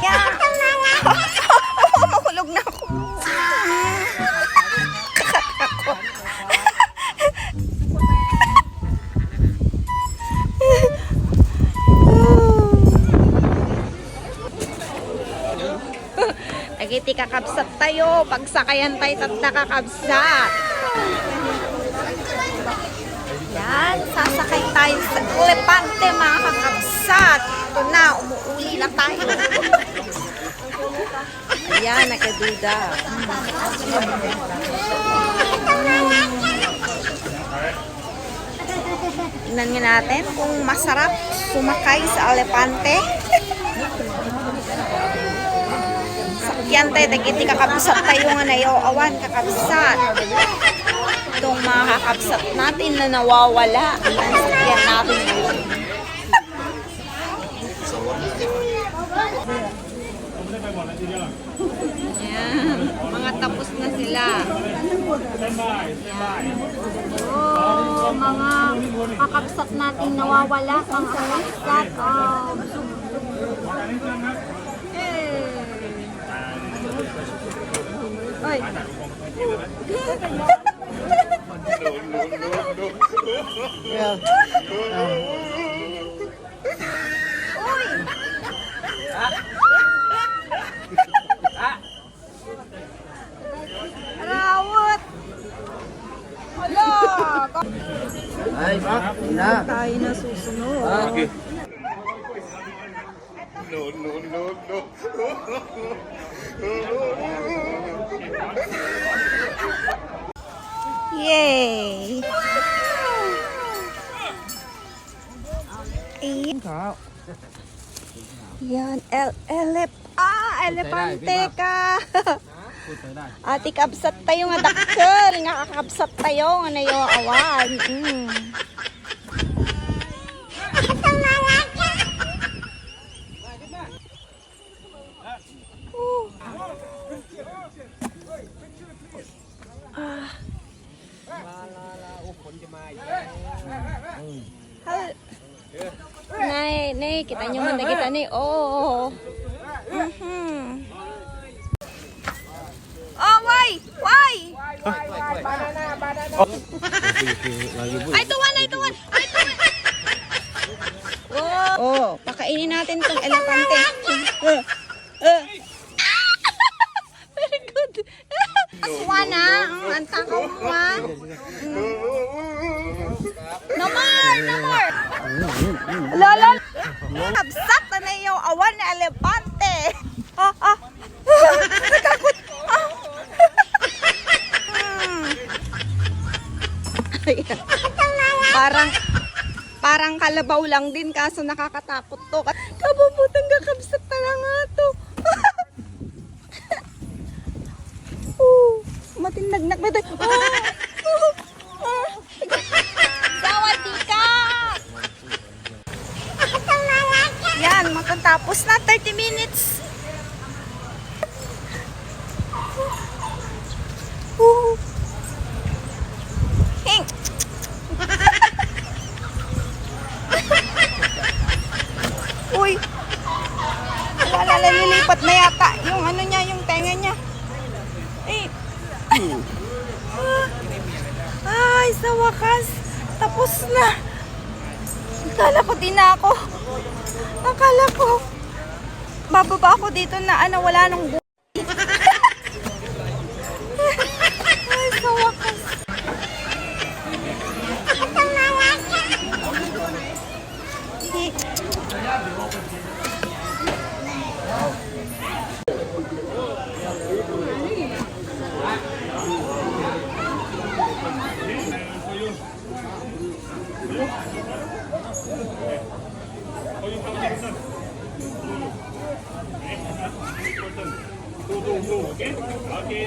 Yan. Mahulog na ako. Kakak ako. Nagiti kakabsat tayo. Pagsakayan tayo at nakakabsat. Yan. Sasakay tayo sa elepante mga kakabsat. Ito na. Umuuli na tayo. Ayan. Nakaduda. Tingnan nga natin kung masarap sumakay sa elepante. Sakyan tayo, dagiti kakabsat tayo nga na awan kakabsat. Itong mga kakabsat natin na nawawala. Ayan, sakyan natin ngayon. Ayan, mga tapos na sila. Ayan. Oh, mga kakabsat natin nawawala. Mga kakabsat. Oy. Yeah. Oy. Rawat. Hala. Ay, bak, na. Tayo na susunod. Okay. Yay! Yan, elepante ka! Ati kabsat tayo nga dakkel, nga kakabsat tayo nga na yung awan. Nay, kita nyo man na kita ni. Oh. Oh, why? Ay, tuwan. Oh, pakainin natin tong elepante. Very good. Aswana, ang takaw mo ah. No more. Lala. Kabsat na yung awan na elepante. Nakakot. Parang kalabaw lang din kaso nakakatakot to. Kababutang kakabsat na nga to. Matinagnak na tayo. Sawadika! Yan, magkatapos na 30 minutes. Hing! Uy! Wala, lilipat na yata yung ano niya, yung tenga niya. Ay, sa wakas, tapos na. Akala ko din ako. Akala ko, bababa ako dito na wala nang buhay. Ay, sa wakas. Okay.